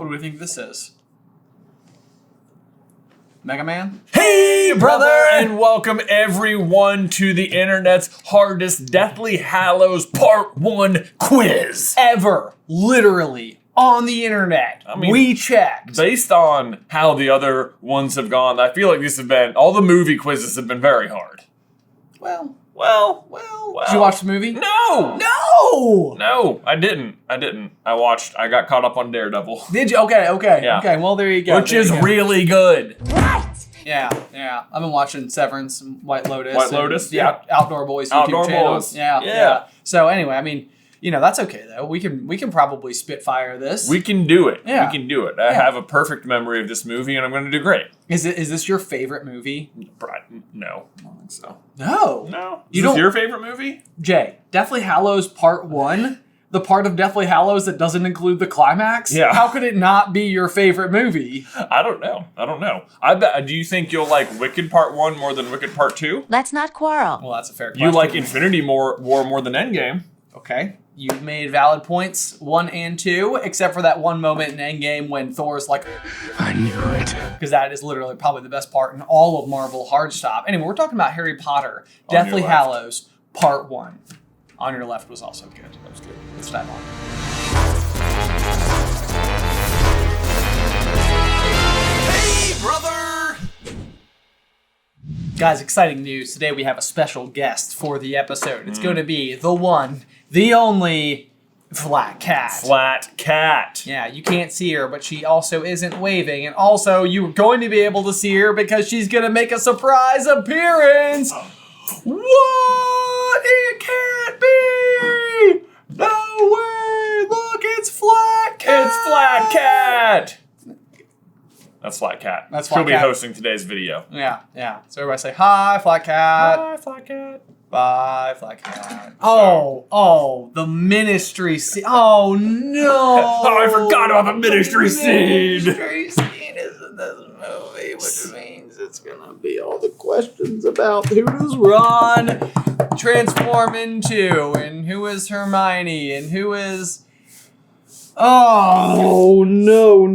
What do we think this is? Mega Man? Hey, brother, and welcome everyone to the internet's hardest Deathly Hallows Part 1 quiz. Ever. Literally. On the internet. I mean, we checked. Based on how the other ones have gone, I feel like these have been, all the movie quizzes have been very hard. Well. Well. Did you watch the movie? No! No, I didn't. I got caught up on Daredevil. Did you? Okay. Yeah. Okay, well, there you go. Which is really good. Yeah. I've been watching Severance and White Lotus. Outdoor Boys YouTube Outdoor channel. Boys. Yeah. So anyway, I mean, that's okay though. We can probably spitfire this. We can do it. Yeah. We can do it. I have a perfect memory of this movie, and I'm going to do great. Is this your favorite movie? No, I don't think so. No. Is this your favorite movie? Jay, Deathly Hallows Part 1, the part of Deathly Hallows that doesn't include the climax? Yeah. How could it not be your favorite movie? I don't know. I bet. Do you think you'll like Wicked Part 1 more than Wicked Part 2? Let's not quarrel. Well, that's a fair question. You like Infinity War more than Endgame. Okay. You've made valid points, 1 and 2, except for that one moment in Endgame when Thor's like, I knew it. Because that is literally probably the best part in all of Marvel Hardstop. Anyway, we're talking about Harry Potter, Deathly Hallows, Part 1. On your left was also good. That was good. Let's dive on. Hey, brother! Guys, exciting news. Today we have a special guest for the episode. It's going to be the one, the only Flat Cat. Flat Cat. Yeah, you can't see her, but she also isn't waving. And also, you're going to be able to see her because she's going to make a surprise appearance. What? It can't be! No way! Look, it's Flat Cat! It's Flat Cat! That's Flat Cat. That's Flat She'll Cat. be hosting today's video. Yeah. So everybody say, hi, Flat Cat. Hi, Flat Cat. Bye, Flat Cat. Oh, the ministry scene. Oh, no. Oh, I forgot about the ministry scene. The ministry scene is in this movie, which means it's going to be all the questions about who does Ron transform into, and who is Hermione, and who is... Oh, no.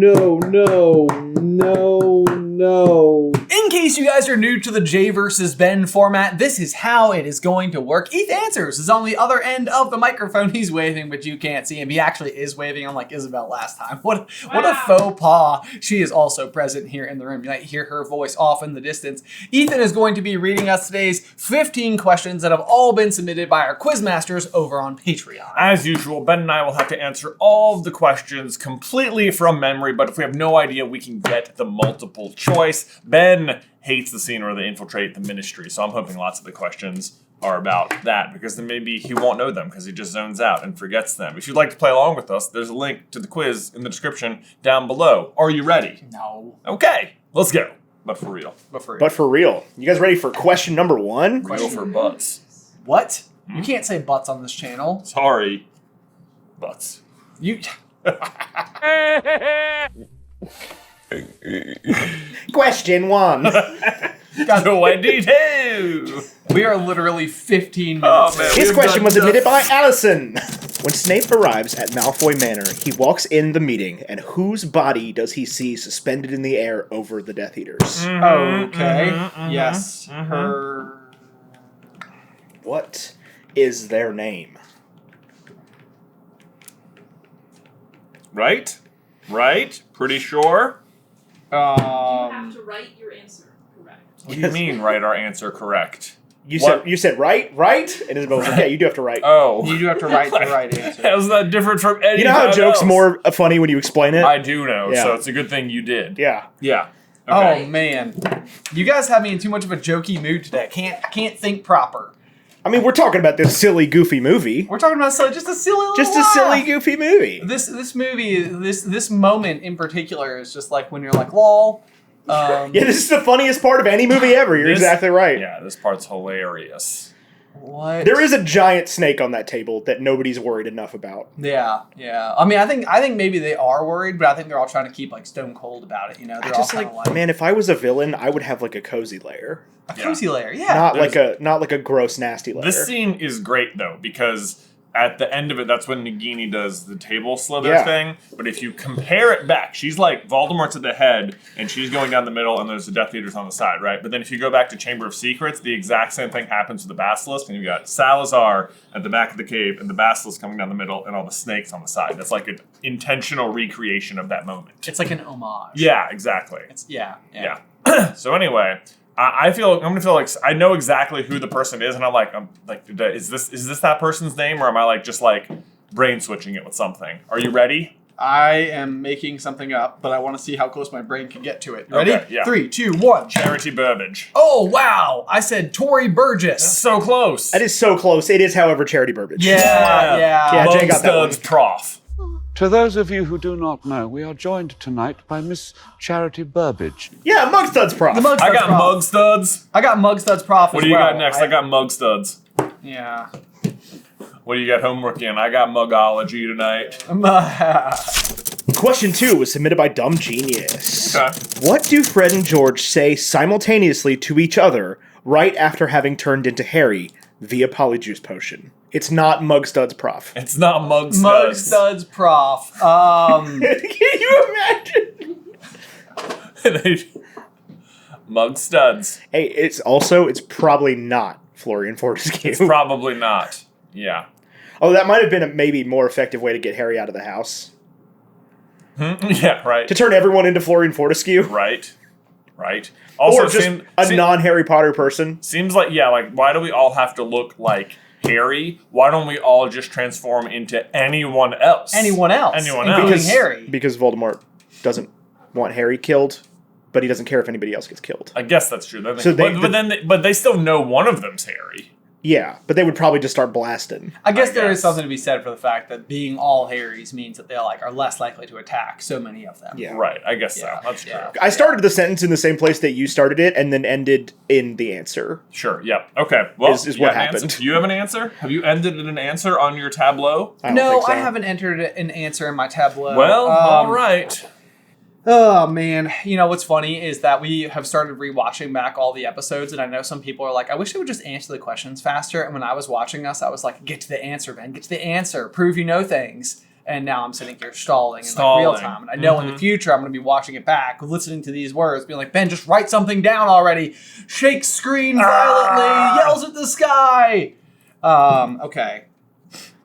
In case you guys are new to the Jay versus Ben format, this is how it is going to work. Ethan Answers is on the other end of the microphone. He's waving, but you can't see him. He actually is waving, unlike Isabel last time. What a faux pas. She is also present here in the room. You might hear her voice off in the distance. Ethan is going to be reading us today's 15 questions that have all been submitted by our quizmasters over on Patreon. As usual, Ben and I will have to answer all of the questions completely from memory, but if we have no idea, we can get the multiple choice. Ben hates the scene where they infiltrate the ministry, so I'm hoping lots of the questions are about that, because then maybe he won't know them because he just zones out and forgets them. If you'd like to play along with us, there's a link to the quiz in the description down below. Are you ready? No. Okay, let's go. But for real. But for real. You guys ready for question number 1? Real for butts. What? You can't say butts on this channel. Sorry. Butts. You... Question 1. Guys, 22! we are literally 15 minutes Oh, man. in. This question was submitted by Allison. When Snape arrives at Malfoy Manor, he walks in the meeting, and whose body does he see suspended in the air over the Death Eaters? Okay. Yes. Her... What is their name? Right? Pretty sure? You have to write your answer correct. What do you mean, write our answer correct? You What? said right? And Isabel was like, yeah, you do have to write. Oh. You do have to write the right answer. How's that different from anything You know how a joke's else? more funny when you explain it? I do know, Yeah. so it's a good thing you did. Yeah. Yeah. Okay. Oh man, you guys have me in too much of a jokey mood today. I can't think proper. I mean, we're talking about this silly, goofy movie. We're talking about just a silly little Just a laugh. silly, goofy movie. This movie, this moment in particular is just like when you're like, lol. Yeah, this is the funniest part of any movie ever. You're exactly right. Yeah, this part's hilarious. What? There is a giant snake on that table that nobody's worried enough about. Yeah. I mean, I think maybe they are worried, but I think they're all trying to keep like stone cold about it. You know, they're all Just kind like, of like man, if I was a villain, I would have like a cozy lair, a cozy lair. Yeah. not like a gross, nasty lair. This scene is great though because at the end of it, that's when Nagini does the table slither thing. But if you compare it back, she's like, Voldemort's at the head, and she's going down the middle, and there's the Death Eaters on the side, right? But then if you go back to Chamber of Secrets, the exact same thing happens with the Basilisk, and you've got Salazar at the back of the cave, and the Basilisk coming down the middle, and all the snakes on the side. That's like an intentional recreation of that moment. It's like an homage. Yeah, exactly. Yeah. So anyway, I'm gonna feel like I know exactly who the person is, and I'm like, is this that person's name, or am I like just like brain switching it with something? Are you ready? I am making something up, but I want to see how close my brain can get to it. Ready? Okay, yeah. 3, 2, 1. Charity Burbage. Oh, wow. I said Tory Burgess. So close. That is so close. It is, however, Charity Burbage. Yeah. Yeah, Jay got that one. Mugstuds Prof. To those of you who do not know, we are joined tonight by Miss Charity Burbage. Yeah, Mugstuds Prof. The Mugstuds I got Prof. Mugstuds. I got Mugstuds Prof. What do you got next? I got Mugstuds. Yeah. What do you got homework in? I got Mugology tonight. Question 2 was submitted by Dumb Genius. Okay. What do Fred and George say simultaneously to each other right after having turned into Harry via Polyjuice Potion? It's not Mugstuds Prof. It's not Mugstuds. Mugstuds Prof. Can you imagine? Mugstuds. Hey, it's probably not Florian Fortescue. It's probably not. Yeah. Oh, that might have been a maybe more effective way to get Harry out of the house. Yeah, right. To turn everyone into Florian Fortescue. Right. Also, Or just a non-Harry Potter person. Seems like, why do we all have to look like Harry? Why don't we all just transform into anyone else? Anyone else. Including Harry. Because Voldemort doesn't want Harry killed, but he doesn't care if anybody else gets killed. I guess that's true. So But they still know one of them's Harry. Yeah, but they would probably just start blasting. I guess there is something to be said for the fact that being all Harrys means that they are less likely to attack so many of them. Yeah. Right, I guess so. That's true. I started the sentence in the same place that you started it, and then ended in the answer. Sure, yep. Okay, well, is you what got an happened. answer? Do you have an answer? Have you ended in an answer on your tableau? I don't No, think so. I haven't entered an answer in my tableau. Well, all right. Oh, man. You know, what's funny is that we have started rewatching back all the episodes, and I know some people are like, I wish they would just answer the questions faster. And when I was watching us, I was like, get to the answer, Ben. Get to the answer. Prove you know things. And now I'm sitting here stalling in real time. And I know in the future I'm going to be watching it back, listening to these words, being like, Ben, just write something down already. Shakes screen violently, yells at the sky. Okay.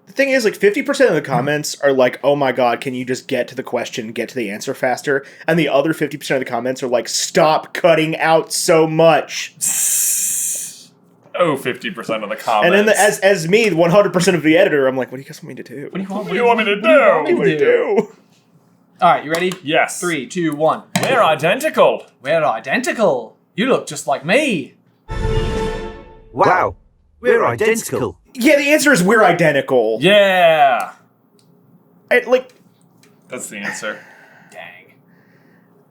The thing is, 50% of the comments are like, oh my god, can you just get to the question, get to the answer faster? And the other 50% of the comments are like, stop cutting out so much. 50% of the comments. And then as me, 100% of the editor, I'm like, what do you guys want me to do? What do you want me to do? What do you want me to do? All right, you ready? Yes. 3, 2, 1. We're identical. We're identical. You look just like me. Wow, we're identical. Yeah, the answer is we're identical. Yeah. That's the answer. Dang.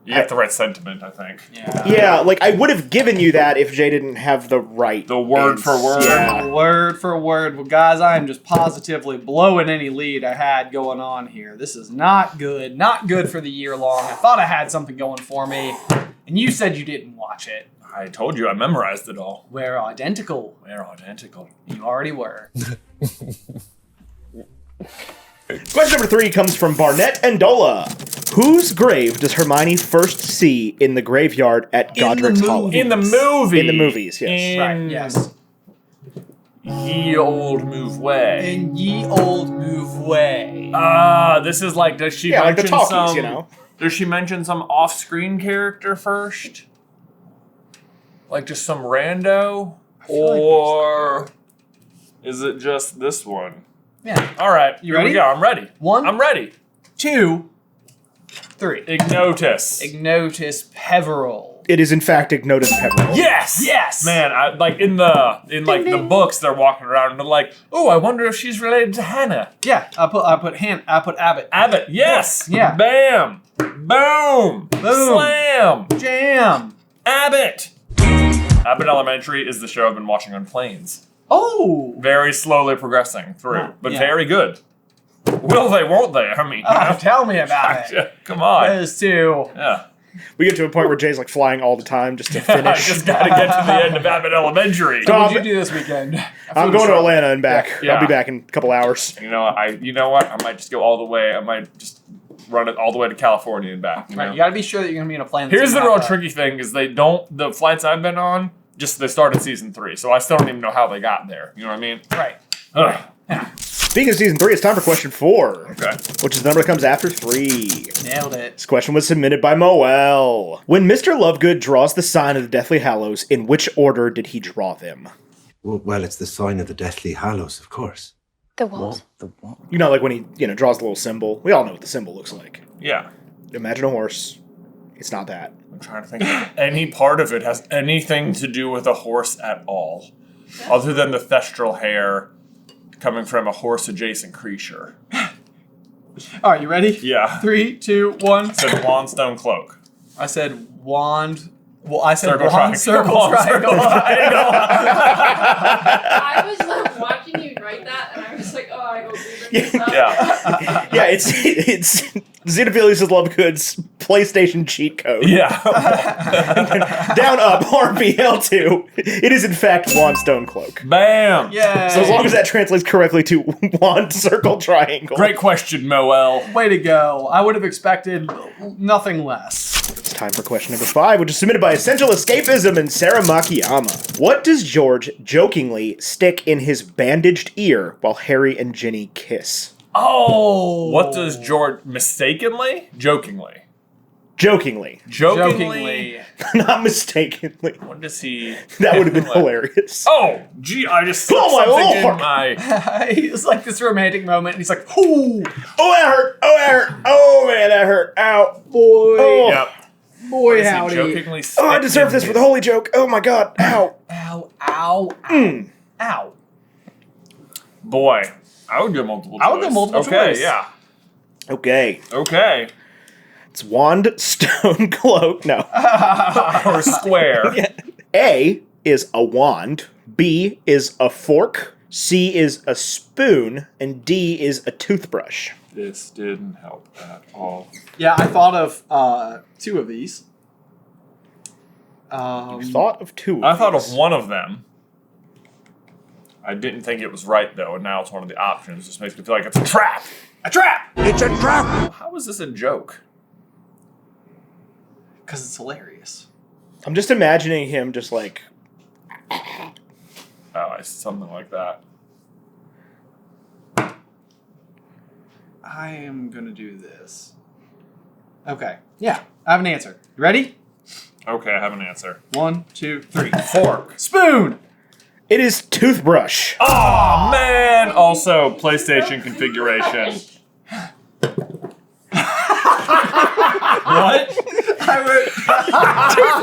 You have the right sentiment, I think. Yeah. I would have given you that if Jay didn't have the right. The word for word. Yeah. Word for word. Well, guys, I am just positively blowing any lead I had going on here. This is not good. Not good for the year long. I thought I had something going for me, and you said you didn't watch it. I told you I memorized it all. We're identical. We're identical. You already were. Question number 3 comes from Barnett and Dola. Whose grave does Hermione first see in the graveyard at Godric's Hollow? In the movie. In the movies, yes. Right, yes. Ye old move way. In ye old move way. This is like, does she Yeah, like the mention talkies, some... you know? Does she mention some off-screen character first? Like just some rando? Or is it just this one? Yeah. All right, You here ready? we go. I'm ready. 1, I'm ready. 2, 3. Ignotus. Ignotus Peveril. It is in fact Ignotus Peveril. Yes! Yes! Man, in the books they're walking around and they're like, oh, I wonder if she's related to Hannah. Yeah, I put Abbott. Abbott, yes! Yeah. Bam! Boom! Boom. Slam! Jam. Abbott! Abbott Elementary is the show I've been watching on planes. Oh! Very slowly progressing through, but Yeah. very good. Will they, won't they? I mean, Tell me about it. come on. Those two. Yeah. We get to a point where Jay's like flying all the time just to finish. Just gotta get to the end of Abbott Elementary. So what did you do this weekend? I'm going to Atlanta and back. Yeah. I'll be back in a couple hours. You know what? I might just go all the way. I might just run it all the way to California and back. Right, you gotta be sure that you're gonna be in a plane. Here's the real tricky thing: is the flights I've been on, they started season 3, so I still don't even know how they got there. You know what I mean? Right. Ugh. Speaking of season 3, it's time for question 4. Okay. Which is the number that comes after 3. Nailed it. This question was submitted by Moel. When Mr. Lovegood draws the sign of the Deathly Hallows, in which order did he draw them? Well, it's the sign of the Deathly Hallows, of course. The what? You know, like when he, draws the little symbol. We all know what the symbol looks like. Yeah. Imagine a horse. It's not that. I'm trying to think if any part of it has anything to do with a horse at all, other than the thestral hair coming from a horse-adjacent creature. All right, you ready? Yeah. 3, 2, 1. Said wand-stone cloak. I said wand. Well, I said Circle, wand, triangle. circle, Wand, triangle. circle, triangle. I was like watching you write that, and I was like, oh, I hope you bring this up. Yeah. Yeah, it's Xenophilius Lovegood's PlayStation cheat code. Yeah. Down, up, RB, L2. It is, in fact, Wandstone Cloak. Bam. Yeah. So as long as that translates correctly to wand, circle, triangle. Great question, Moel. Way to go. I would have expected nothing less. It's time for question number 5, which is submitted by Essential Escapism and Sarah Makiyama. What does George jokingly stick in his bandaged ear while Harry and Ginny kiss? Oh. What does George mistakenly? Jokingly. Jokingly. Jokingly. Not mistakenly. What does he... That would have been hilarious. Oh, gee, I just slipped Oh, my something in Lord. my... It's like this romantic moment, and he's like, "Ooh, Oh, that hurt. Oh, that hurt. Oh, man, that hurt. Ow. boy, Oh, Yep. boy, What does he howdy." jokingly oh, I stick deserve in this for his- the holy joke. Oh, my God. Ow. Ow, ow, ow, Mm. ow. Boy, I would go multiple choice. I would go multiple okay, choice. yeah. Okay. Okay. It's wand, stone, cloak. No. Or square. A is a wand. B is a fork. C is a spoon. And D is a toothbrush. This didn't help at all. Yeah, I thought of 2 of these. Thought of 2 of I thought of these. one of them. I didn't think it was right, though, and now it's one of the options. It just makes me feel like it's a trap. A trap! It's a trap! How is this a joke? Because it's hilarious. I'm just imagining him just like... Oh, something like that. I am gonna do this. Okay. Yeah, I have an answer. You ready? Okay, I have an answer. 1, 2, 3. Fork. Spoon. It is toothbrush. Oh, man! Also, PlayStation configuration. What? I would.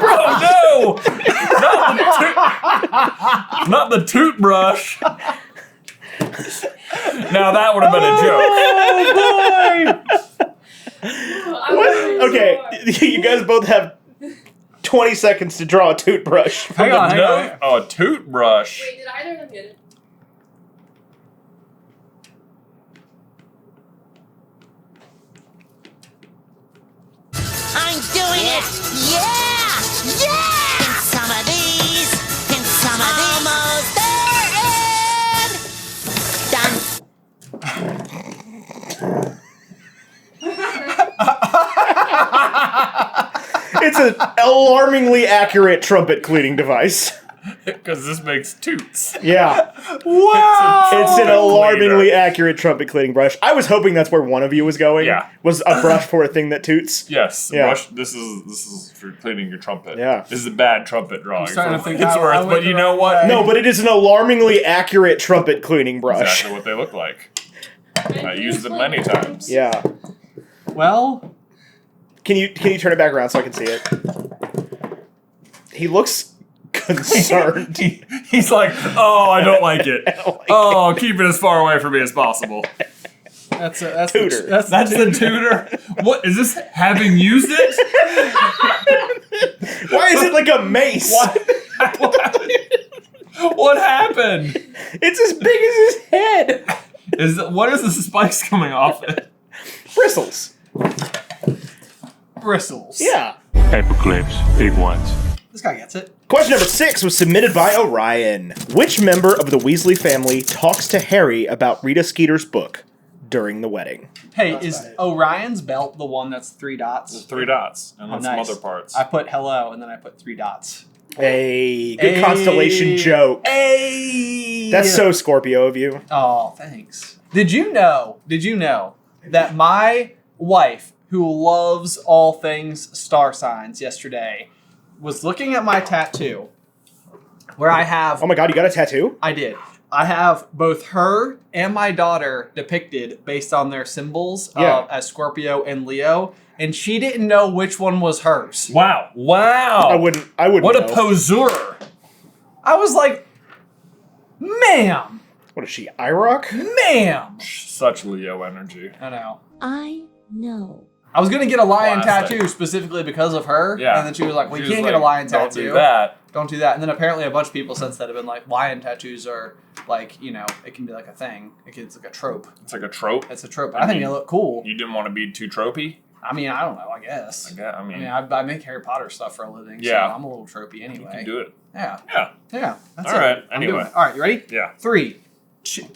Oh, no! Not the toothbrush. Now, that would have been a joke. What? Okay, you guys both have 20 seconds to draw a toothbrush. Hang on, hang on. Oh, a toothbrush. Wait, did either of them get it? I'm doing it! Yeah! Yeah! In some of these, in some of these. Almost there and done. It's an alarmingly accurate trumpet cleaning device. Because this makes toots. Yeah. Wow! It's an Cleaner. alarmingly accurate trumpet cleaning brush. I was hoping that's where one of you was going. Yeah. Was a brush for a thing that toots. Yes, Yeah. brush. This is for cleaning your trumpet. Yeah. This is a bad trumpet drawing. I'm starting to for think what it's I worth, went but you the know wrong what? way. No, but it is an alarmingly accurate trumpet cleaning brush. Exactly what they look like. I used them many times. Yeah. Well, Can you turn it back around so I can see it? He looks concerned. He's like, oh, I don't like it. don't like Oh, keep it as far away from me as possible. that's Tutor. That's The tutor. What is this? Having used it? Why is it like a mace? What happened? It's as big as his head. What is the spikes coming off it? Bristles. bristles. Yeah. Paperclips, big ones. This guy gets it. Question number 6 was submitted by Orion. Which member of the Weasley family talks to Harry about Rita Skeeter's book during the wedding? Hey, is Orion's belt the one that's 3 dots? There's 3 dots, and then some other parts. I put hello, and then I put 3 dots. Hey, good constellation joke. Hey! That's so Scorpio of you. Oh, thanks. Did you know that my wife, who loves all things star signs, yesterday was looking at my tattoo where I have... Oh my god, you got a tattoo? I did. I have both her and my daughter depicted based on their symbols as Scorpio and Leo, and she didn't know which one was hers. Wow. I wouldn't What know. a poseur. I was like, ma'am. What is she, IROC? Ma'am. Such Leo energy. I know. I know. I was going to get a lion Classic. tattoo specifically because of her. Yeah. And then she was like, well, you She was can't get a lion Don't tattoo. do that. Don't do that. And then apparently a bunch of people since then have been like, lion tattoos are like, you know, it can be like a thing. It's like a trope. It's like a trope. It's a trope. I think they look cool. You didn't want to be too tropey? I mean, I don't know, I guess. I mean, I make Harry Potter stuff for a living, Yeah. so I'm a little tropey anyway. you can do it. Yeah. Yeah. Yeah. That's All it. right, I'm anyway. doing it. All right, you ready? Yeah. 3.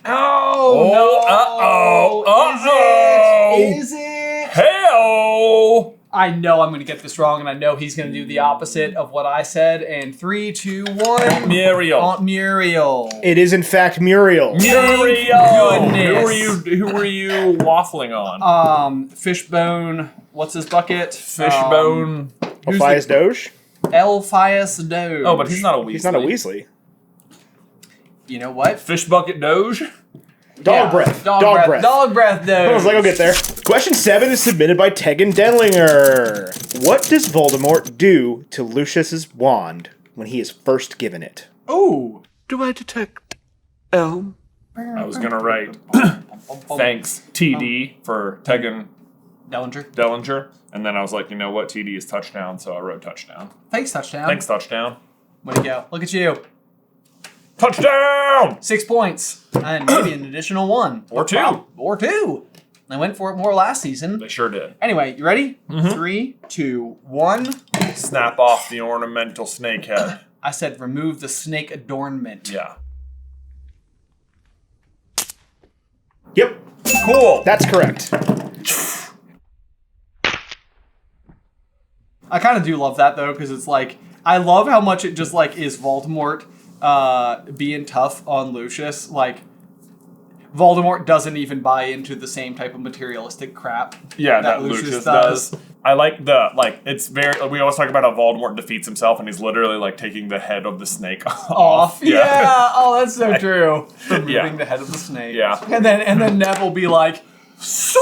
Oh, no. Is it? Hey-oh! I know I'm going to get this wrong, and I know he's going to do the opposite of what I said. And 3, 2, 1. Muriel. Aunt Muriel. It is in fact Muriel. Muriel! Goodness. Who were you waffling on? Fishbone. What's his bucket? Fishbone. Elphias Doge? Elphias Doge. Oh, but he's not a Weasley. He's not a Weasley. You know what? Fish bucket Doge? Dog breath. Dog breath. Dog breath Doge. I was like, I'll get there. Question 7 is submitted by Tegan Denlinger. What does Voldemort do to Lucius's wand when he is first given it? Ooh. Do I detect elm? I was going to write thanks TD for Tegan Dellinger. And then I was like, you know what? TD is touchdown, so I wrote touchdown. Thanks, touchdown. Thanks, touchdown. Way to go. Look at you. Touchdown! 6 points. And maybe an additional 1. Or 2. Or 2. They went for it more last season. They sure did. Anyway, you ready? 3, 2, 1. Snap off the ornamental snake head. I said remove the snake adornment. Yeah. Yep. Cool. That's correct. I kind of do love that though, because it's like, I love how much it just like is Voldemort being tough on Lucius. Like, Voldemort doesn't even buy into the same type of materialistic crap that Lucius does. I like it's very, we always talk about how Voldemort defeats himself and he's literally like taking the head of the snake off. Yeah. Oh, that's so true. Removing Yeah. the head of the snake. Yeah. And then Neville be like, sweet!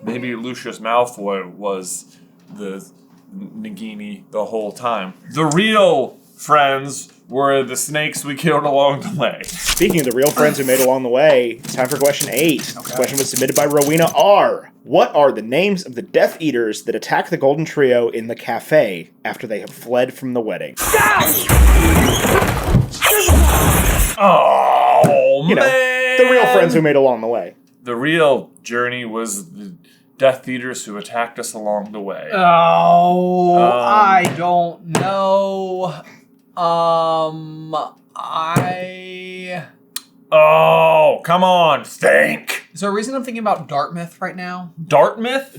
Maybe Lucius Malfoy was the Nagini the whole time. The real friends were the snakes we killed along the way. Speaking of the real friends we made along the way, it's time for question 8. This question was submitted by Rowena R. What are the names of the Death Eaters that attack the Golden Trio in the cafe after they have fled from the wedding? Oh, You know, man! the real friends we made along the way. The real journey was the Death Eaters who attacked us along the way. Oh, I don't know. Oh, come on, think! Is there a reason I'm thinking about Dartmouth right now? Dartmouth?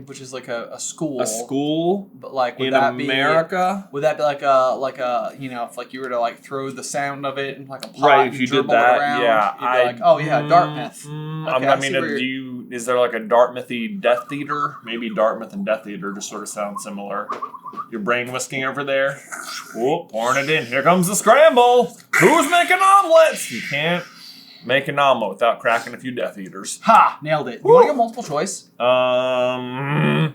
Which is like a school. A school? But like, would in that America? Would that be like a you know, if like you were to like throw the sound of it in like a pot Right, and if you did dribble that, it around, yeah. you'd be like, oh yeah, Dartmouth. Okay, I mean, is there like a Dartmouthy Death Eater? Maybe Dartmouth and Death Eater just sort of sound similar. Your brain whisking over there. Whoop, pouring it in. Here comes the scramble. Who's making omelets? You can't make an omelet without cracking a few Death Eaters. Ha! Nailed it. You want to get multiple choice? A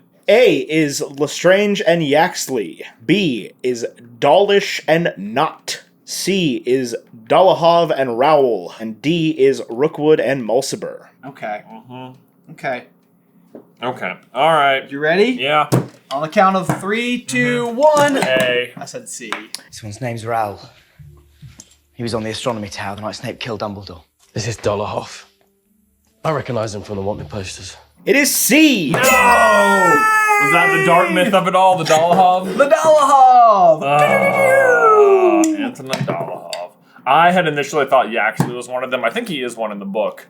is Lestrange and Yaxley. B is Dawlish and Knott. C is Dolohov and Rowell. And D is Rookwood and Mulciber. Okay. Okay. Okay. All right. You ready? Yeah. On the count of 3, 2, 1. A. I said C. This one's name's Raoul. He was on the astronomy tower the night Snape killed Dumbledore. This is Dolohov. I recognise him from the wanted posters. It is C. No! Was that the dark myth of it all, the Dollahov? The Dollahov! Anton Dollahov. I had initially thought Yaxley was one of them. I think he is one in the book.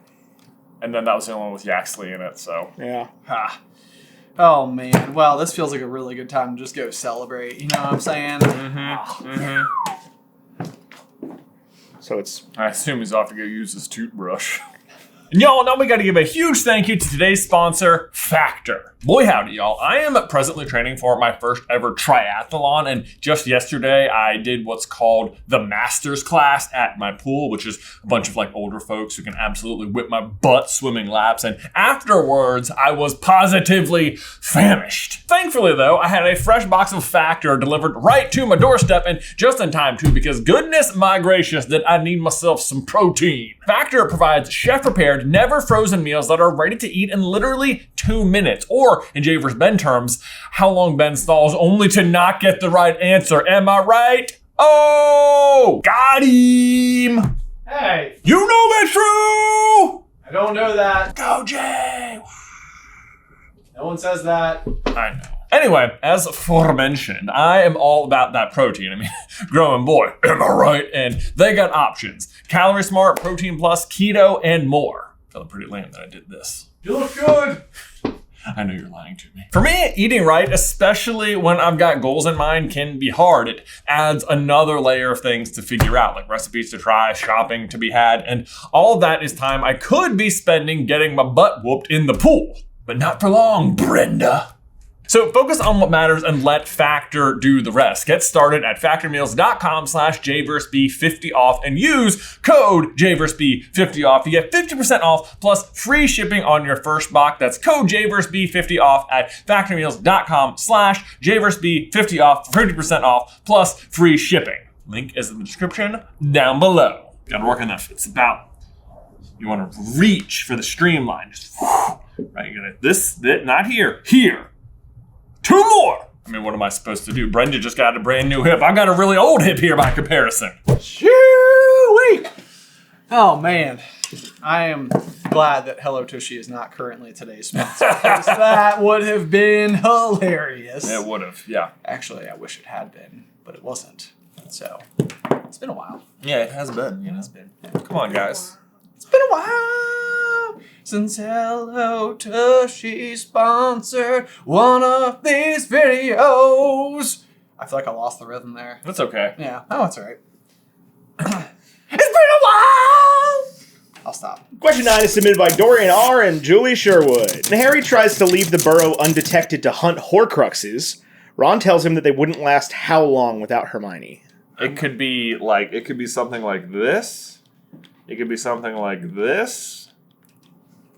And then that was the only one with Yaxley in it, so. Yeah. Ha. Oh, man. Well, this feels like a really good time to just go celebrate. You know what I'm saying? So it's... I assume he's off to go use his toothbrush. And y'all, now we gotta give a huge thank you to today's sponsor, Factor. Boy howdy, y'all. I am presently training for my first ever triathlon, and just yesterday I did what's called the Masters class at my pool, which is a bunch of like older folks who can absolutely whip my butt swimming laps, and afterwards I was positively famished. Thankfully though, I had a fresh box of Factor delivered right to my doorstep, and just in time too, because goodness my gracious did I need myself some protein. Factor provides chef-prepared, never frozen meals that are ready to eat in literally 2 minutes, or in J vs. Ben terms, how long Ben stalls only to not get the right answer. Am I right? Oh, got him. Hey, You know that's true. I don't know that. Go Jay. No one says that. I know. Anyway, as aforementioned, I am all about that protein. I mean, growing boy, am I right? And they got options. Calorie Smart, Protein Plus, Keto, and more. Feeling pretty lame that I did this. You look good. I know you're lying to me. For me, eating right, especially when I've got goals in mind, can be hard. It adds another layer of things to figure out, like recipes to try, shopping to be had, and all of that is time I could be spending getting my butt whooped in the pool. But not for long, Brenda. So focus on what matters and let Factor do the rest. Get started at factormeals.com/JVerseB50 off and use code JVerseB50 off. You get 50% off plus free shipping on your first box. That's code JVerseB50 off at factormeals.com/JVerseB50 off for 50% off plus free shipping. Link is in the description down below. Gotta work on that. It's about, you wanna reach for the streamline. Just, right, you're gonna, not here, here. 2 more! I mean, what am I supposed to do? Brenda just got a brand new hip. I got a really old hip here by comparison. Shoo-wee! Oh, man. I am glad that Hello Tushy is not currently today's sponsor. Because that would have been hilarious. It would have, yeah. Actually, I wish it had been, but it wasn't. So, it's been a while. Yeah, it has been. It has been. Come on, guys. It's been a while since Hello Tushy sponsored one of these videos. I feel like I lost the rhythm there. That's okay. Yeah. Oh, that's all right. It's been a while! I'll stop. Question 9 is submitted by Dorian R. and Julie Sherwood. When Harry tries to leave the burrow undetected to hunt Horcruxes, Ron tells him that they wouldn't last how long without Hermione? It could be something like this. It could be something like this.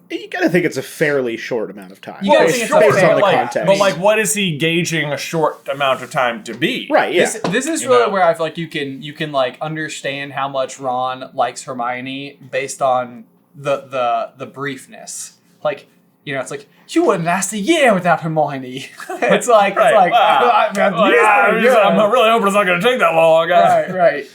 You gotta think it's a fairly short amount of time. You gotta think it's a based fair, on the context. But like, what is he gauging a short amount of time to be? Right, yeah. This is really where I feel like you can like understand how much Ron likes Hermione based on the briefness. Like, you know, it's like, you wouldn't last a year without Hermione. It's like, Right. I'm I'm really hoping it's not going to take that long. right.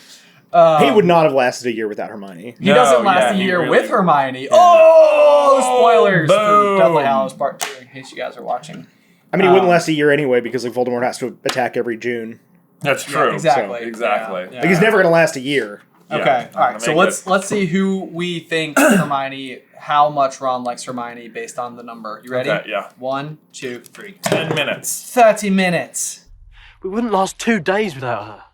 He would not have lasted a year without Hermione. He doesn't last a year with Hermione. Oh, spoilers for Deathly Hallows Part 2, in case you guys are watching. I mean, he wouldn't last a year anyway because like Voldemort has to attack every June. That's true. Yeah, exactly. Exactly. Yeah. Like he's never gonna last a year. Okay. Yeah. All right. So let's see who we think Hermione, how much Ron likes Hermione based on the number. You ready? Okay, yeah. 1, 2, 3. 10 minutes. 30 minutes. We wouldn't last 2 days without her.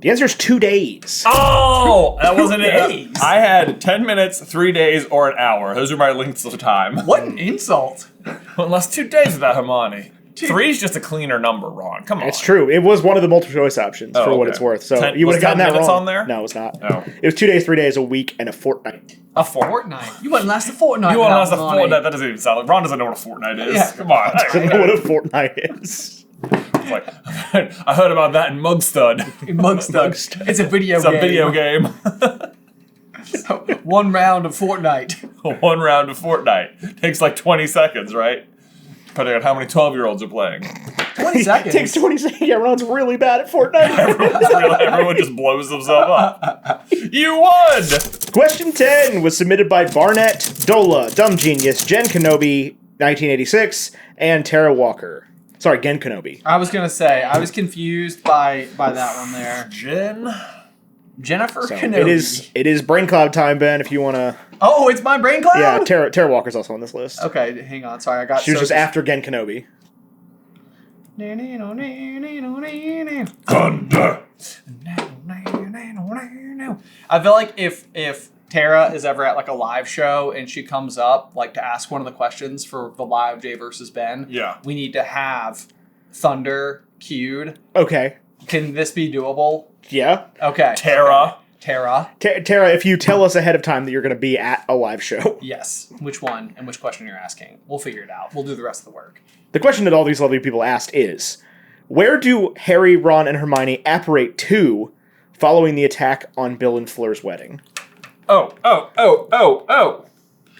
The answer is 2 days. Oh, that wasn't 2 it. days? I had 10 minutes, 3 days, or an hour. Those are my lengths of time. What an insult. Well, last 2 days without Hermione. 3 is just a cleaner number, Ron. Come on. It's true. It was one of the multiple choice options for what it's worth. So you would have gotten that minutes wrong. on there? No, it's not. Oh. It was 2 days, 3 days, a week, and a fortnight. A fortnight? You wouldn't last a fortnight. You want to last a Hermione. fortnight? That doesn't even sound like Ron doesn't know what a fortnight is. Yeah. Come on. I don't know what a fortnight is. It's like, I heard about that in Mugstud. Mugstud. It's a video It's game. a video game. 1 round of Fortnite. 1 round of Fortnite. Takes like 20 seconds, right? Depending on how many 12-year-olds are playing. 20 seconds. It takes 20 seconds. Yeah, Ron's really bad at Fortnite. Everyone just blows themselves up. You won! Question 10 was submitted by Barnett, Dola, Dumb Genius, Jen Kenobi, 1986, and Tara Walker. Sorry, Gen Kenobi. I was gonna say I was confused by that one there. Jennifer Kenobi. It is Brain Cloud time, Ben. If you want to. Oh, it's my brain cloud. Yeah, Tara Walker's also on this list. Okay, hang on. Sorry, I got. She was just after Gen Kenobi. Thunder. I feel like if Tara is ever at like a live show and she comes up like to ask one of the questions for the live Jay versus Ben, we need to have Thunder cued. Okay. Can this be doable? Yeah. Okay. Tara, if you tell us ahead of time that you're going to be at a live show. Yes. Which one and which question you're asking. We'll figure it out. We'll do the rest of the work. The question that all these lovely people asked is, where do Harry, Ron, and Hermione apparate to following the attack on Bill and Fleur's wedding? Oh.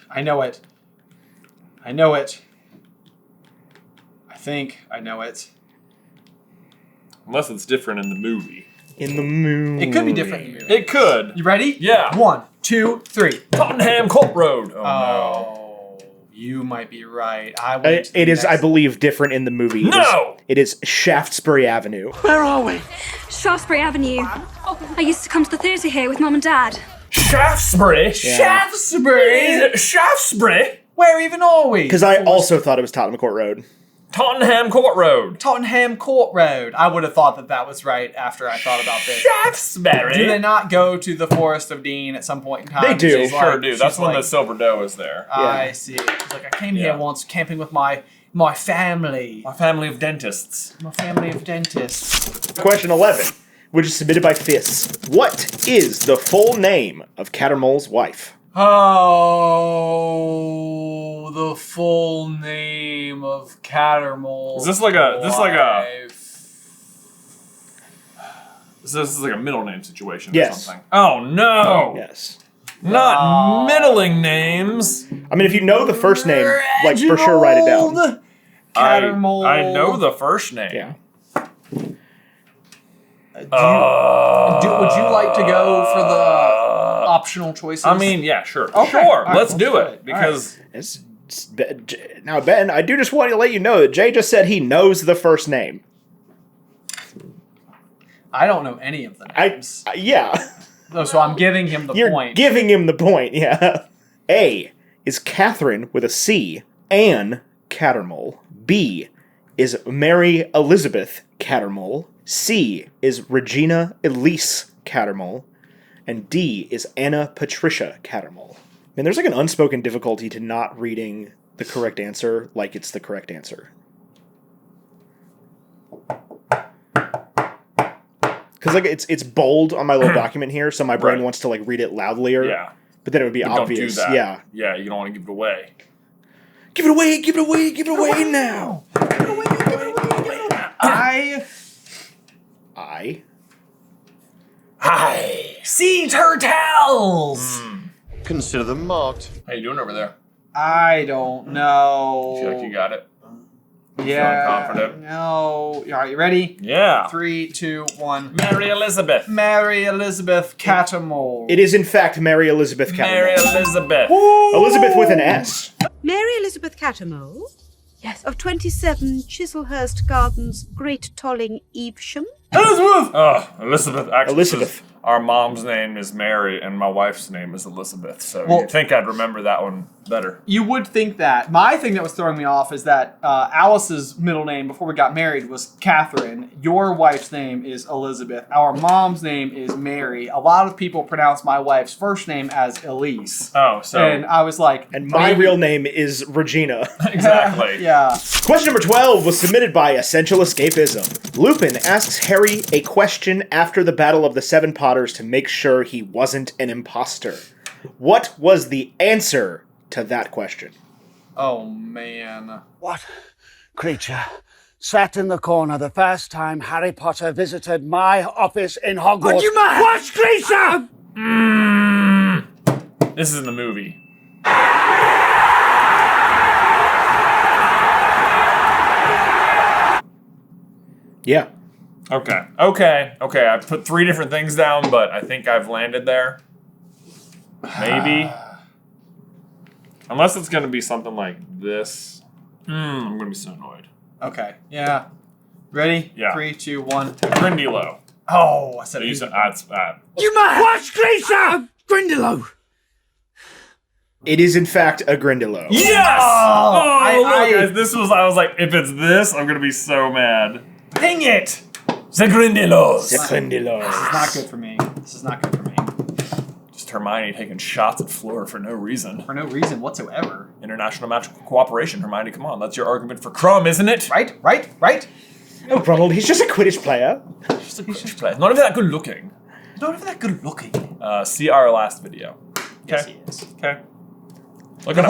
I know it. I think I know it. Unless it's different in the movie. In the movie. It could be different in the movie. It could. You ready? Yeah. 1, 2, 3. Tottenham Court Road. Oh, no. You might be right. It is, I believe, different in the movie. No! It is Shaftesbury Avenue. Where are we? Shaftesbury Avenue. I used to come to the theatre here with Mum and Dad. Shaftesbury? Shaftesbury? Where even are we? Because I also thought it was Tottenham Court Road. Tottenham Court Road. Tottenham Court Road. I would have thought that was right after I thought about this. Shaftesbury? Do they not go to the Forest of Dean at some point in time? They do. They sure do. That's when the Silver Doe is there. I see. It's like I came here once camping with my family. My family of dentists. Question 11, which is submitted by Fizz. What is the full name of Cattermole's wife? Oh, the full name of Cattermole. Is this like a middle name situation or something? Oh no. Yes. Not middling names. I mean, if you know the first name, like for sure write it down. Cattermole. I know the first name. Yeah. Would you like to go for the optional choices? I mean, yeah, sure. Okay. Sure, Right, let's do it. Because now, Ben, I do just want to let you know that Jay just said he knows the first name. I don't know any of the names. Yeah. So I'm giving him the You're point. giving him the point, yeah. A is Catherine with a C, Anne Cattermole. B is Mary Elizabeth Cattermole. C is Regina Elise Cattermole. And D is Anna Patricia Cattermole. Man, there's like an unspoken difficulty to not reading the correct answer like it's the correct answer. Because like it's bold on my little document here, so my brain wants to like read it loudlier. Yeah. But then it would be obvious. Don't do that. Yeah. Yeah, you don't want to give it away. Give it away, give it away, give it away now. Give it away, give it away, give it away. Hi. Sea turtles! Consider them marked. How you doing over there? I don't know. You feel like you got it? Yeah. Feeling confident? No. All right, you ready? Yeah. 3, 2, 1. Mary Elizabeth. Mary Elizabeth Cattermole. It is in fact Mary Elizabeth Cattermole. Mary Elizabeth. Elizabeth with an S. Mary Elizabeth Cattermole? Yes. Of 27 Chislehurst Gardens, Great Tolling, Evesham? Elizabeth! Oh, Elizabeth. Actually, Elizabeth. Our mom's name is Mary, and my wife's name is Elizabeth. So Well- you'd think I'd remember that one better. You would think that. My thing that was throwing me off is that Alice's middle name before we got married was Catherine. Your wife's name is Elizabeth. Our mom's name is Mary. A lot of people pronounce my wife's first name as Elise. Oh, so And I was like... And my real name is Regina. exactly. Yeah. Question number 12 was submitted by Essential Escapism. Lupin asks Harry a question after the Battle of the Seven Potters to make sure he wasn't an imposter. What was the answer to that question? Oh, man. What creature sat in the corner the first time Harry Potter visited my office in Hogwarts? What you mad? What creature? This is in the movie. Yeah. Okay. I put 3 different things down, but I think I've landed there. Maybe. Unless it's going to be something like this. I'm gonna be so annoyed. Okay. Yeah. Ready? Yeah. 3, 2, 1. Grindylow. Oh, I said You it. said that's bad. You mad? What's Grisha? Grindylow. It is, in fact, a Grindylow. Yes! I- guys, I was like, if it's this, I'm gonna be so mad. Dang it! The Grindylows. The Grindylows. This is not good for me. This is not good for me. Just Hermione taking shots at Fleur for no reason. For no reason whatsoever. International magical cooperation, Hermione, come on. That's your argument for Crumb, isn't it? Right? No, Ronald, he's just a Quidditch player. Just a Quidditch player. Not even that good looking. Not even that good looking. See our last video. Okay. Yes, he is. Okay. Look him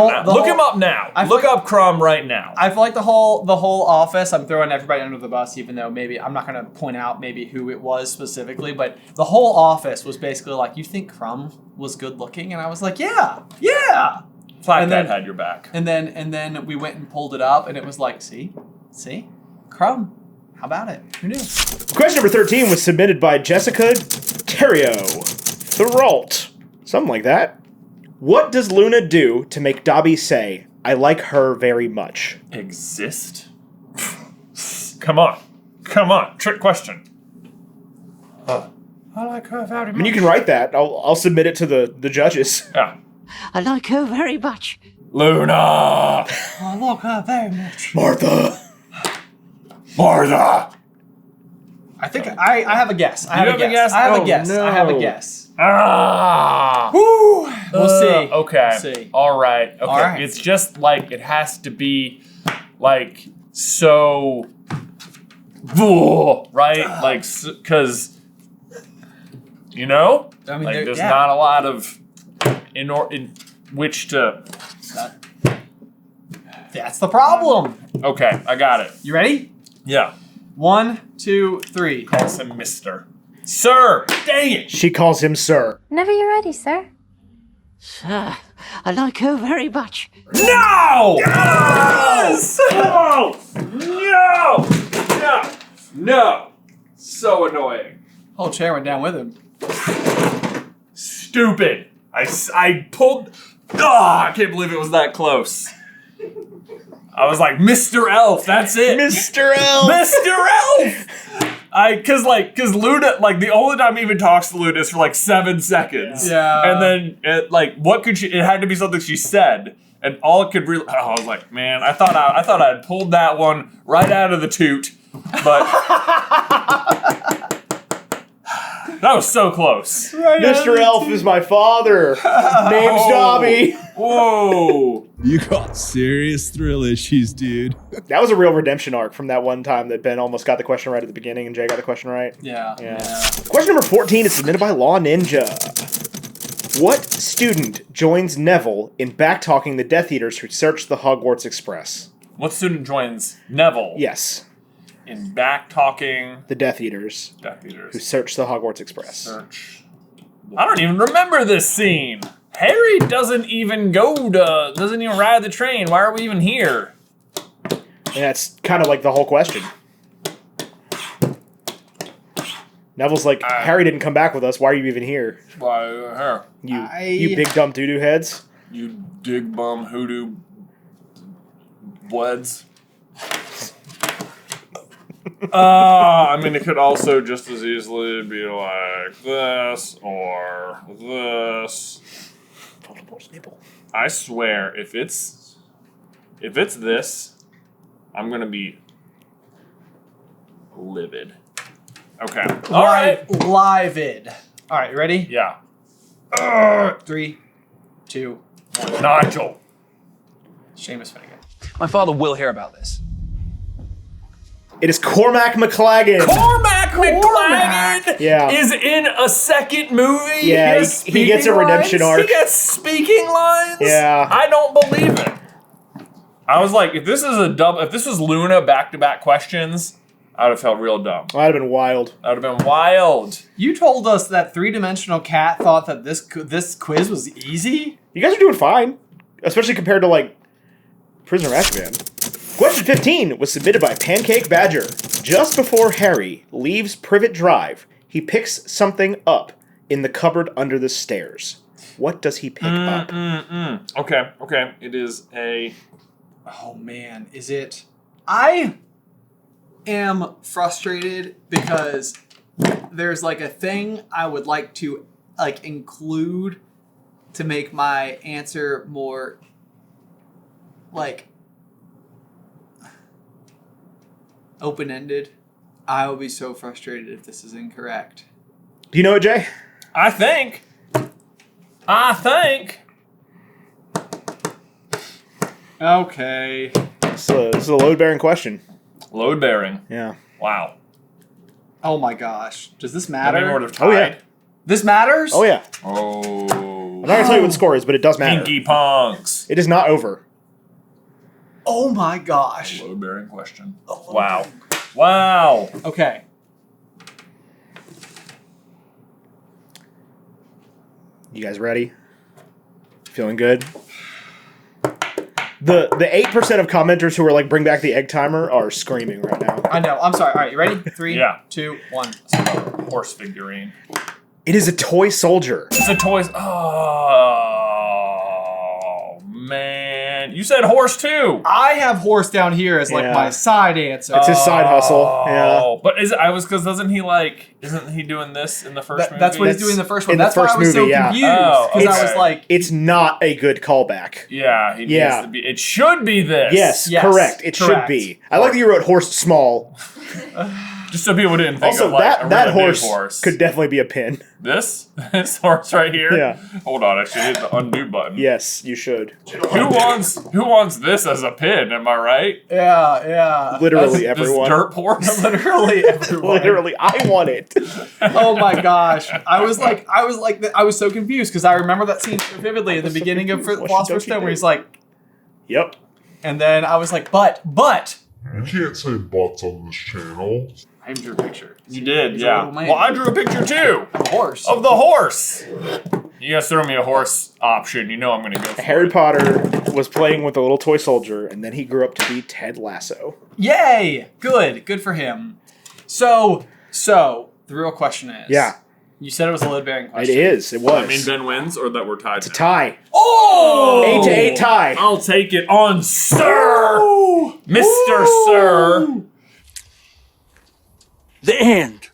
up now. Look up Crumb right now. I feel like the whole office, I'm throwing everybody under the bus, even though maybe I'm not going to point out maybe who it was specifically, but the whole office was basically like, you think Crumb was good looking? And I was like, yeah. Flat Dad had your back. And then we went and pulled it up, and it was like, see, Crumb. How about it? Who knew? Question number 13 was submitted by Jessica Therault. Something like that. What does Luna do to make Dobby say, I like her very much? Exist? Come on. Trick question. I like her very much. I mean, you can write that. I'll submit it to the judges. Yeah. I like her very much. Luna! I like her very much. Martha! I think I have a guess. I have a guess. No. I have a guess. Woo! We'll see. Okay. We'll see. All right. Okay. All right. It's just like it has to be like so right? Like cuz you know? I mean, like there's yeah. not a lot of in which to That's the problem. Okay, I got it. You ready? Yeah. 1, 2, 3. Calls him Mr. Sir! Dang it! She calls him Sir. Whenever you're ready, sir. Sir, I like her very much. No! Yes! No! No! So annoying. Whole chair went down with him. Stupid. I pulled. I can't believe it was that close. I was like, Mr. Elf, that's it. Mr. Elf! Mr. Elf! Cause Luna, like, the only time he even talks to Luna is for like 7 seconds. Yeah. And then, it had to be something she said. And all it could really, I was like, man, I thought I had pulled that one right out of the toot. But that was so close. Right, Mr. Elf is my father. Name's Dobby. Whoa. You got serious thrill issues, dude. That was a real redemption arc from that one time that Ben almost got the question right at the beginning and Jay got the question right. Yeah. Question number 14 is submitted by Law Ninja. What student joins Neville in backtalking the Death Eaters who searched the Hogwarts Express? What student joins Neville? Yes. In back-talking the Death Eaters. Who searched the Hogwarts Express. I don't even remember this scene. Harry doesn't even ride the train. Why are we even here? And that's kind of like the whole question. Neville's like, Harry didn't come back with us. Why are you even here? Why here? You big dumb doo-doo heads. You dig bum hoodoo bloods. I mean, it could also just as easily be like this or this. I swear, if it's this, I'm gonna be livid. Okay. All right. Livid. All right, you ready? Yeah. 3, 2, 1. Nigel. Seamus Finnegan. My father will hear about this. It is Cormac McLaggen. Cormac McLaggen Yeah. is in a second movie. Yeah, he gets a redemption arc. He gets speaking lines. Yeah. I don't believe it. I was like, if this was Luna back-to-back questions, I would have felt real dumb. That'd have been wild. That would have been wild. You told us that 3-dimensional cat thought that this quiz was easy? You guys are doing fine. Especially compared to, like, Prisoner of Azkaban. Question 15 was submitted by Pancake Badger. Just before Harry leaves Privet Drive, he picks something up in the cupboard under the stairs. What does he pick up? Okay. It is a Oh man, is it? I am frustrated because there's like a thing I would like to like include to make my answer more like open-ended. I will be so frustrated if this is incorrect. Do you know it, Jay? I think. Okay. This is a load-bearing question. Load bearing. Yeah. Wow. Oh my gosh. Does this How matter? many would have tied? Oh, yeah. This matters? Oh, yeah. Oh. I'm not going to tell you what the score is, but it does matter. Pinky punks. It is not over. Oh my gosh. Load bearing question. Wow. Wow. Okay. You guys ready? Feeling good? The 8% of commenters who are like, bring back the egg timer are screaming right now. I know. I'm sorry. All right, you ready? 3, Yeah. 2, 1. It's a horse figurine. It is a toy soldier. It's a toy. Oh, man. You said horse too. I have horse down here as like Yeah. my side answer. It's his side hustle. Yeah. Oh, but because doesn't he isn't he doing this in the first movie? That's what he's doing in the first one. in the That's first why I was movie, so yeah. confused. Oh, Because I okay. was like, It's not a good callback. Yeah, he Yeah. needs to be. It should be this. Yes, Yes, correct. It should correct. be. I like that you wrote horse small. Just so people didn't think Also, of like a that really big horse could definitely be a pin. This horse right here. Yeah. Hold on, I should hit the undo button. Yes, you should. Who wants this as a pin? Am I right? yeah. Literally This everyone. dirt horse. Literally everyone. Literally, I want it. Oh my gosh. I was so confused because I remember that scene so vividly in the beginning of Philosopher's Stone where he's like, Yep. and then I was like, but. You can't say butts on this channel. I drew a picture. You did, He's a yeah. little man. Well, I drew a picture too Of a horse. of the horse. You guys throw me a horse option, you know I'm gonna go for Harry it. Potter was playing with a little toy soldier, and then he grew up to be Ted Lasso. Yay! Good for him. So the real question is. Yeah. You said it was a load-bearing It question. is. It was. I mean, Ben wins or that we're tied. It's a tie. Oh! 8-8 tie. I'll take it on Sir, Mr. Sir. The end.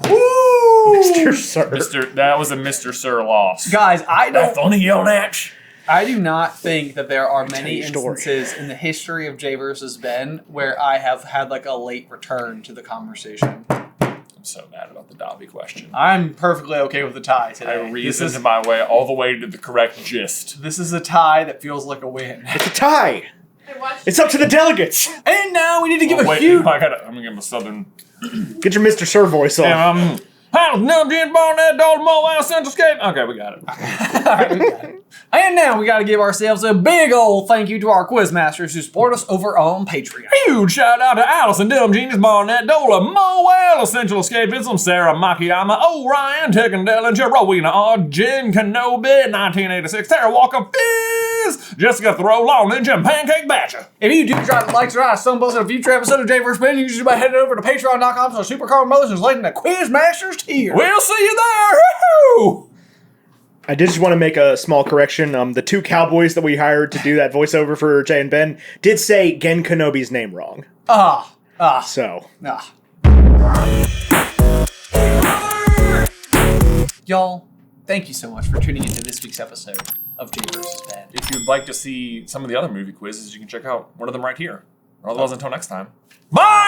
Mr. Sir. That was a Mr. Sir loss. Guys, That's only your match. I do not think that there are many you a story. instances in the history of Jay versus Ben where I have had like a late return to the conversation. I'm so mad about the Dobby question. I'm perfectly okay with the tie today. I reasoned my way all the way to the correct gist. This is a tie that feels like a win. It's a tie. It's up to the delegates. And now we need to give a wait, huge... I'm gonna give him a southern. Get your Mr. Sir voice on. Yeah, how no Jim Barnett, Dalton Mobile Central Scape. Okay, we got it. Alright, we got it. And now we got to give ourselves a big old thank you to our quizmasters who support us over on Patreon. Huge shout out to Allison, Dumb Genius, Barnett, Dola, Moel, Essential Escapism, Sarah Makiyama, Orion, Tekken Dellinger, Rowena Odd, Jen Kenobi, 1986, Tara Walker, Fizz, Jessica Throwlaw, Ninja, and Pancake Batcher. If you do try to like, subscribe, stumble on a future episode of Jay vs. Ben, you can just by heading over to patreon.com/SuperCarlinBrothers and selecting the Quizmasters tier. We'll see you there. Woo-hoo! I did just want to make a small correction. The two cowboys that we hired to do that voiceover for Jay and Ben did say Gen Kenobi's name wrong. So. Y'all, thank you so much for tuning into this week's episode of Jay vs. Ben. If you'd like to see some of the other movie quizzes, you can check out one of them right here. Or otherwise, until next time. Bye!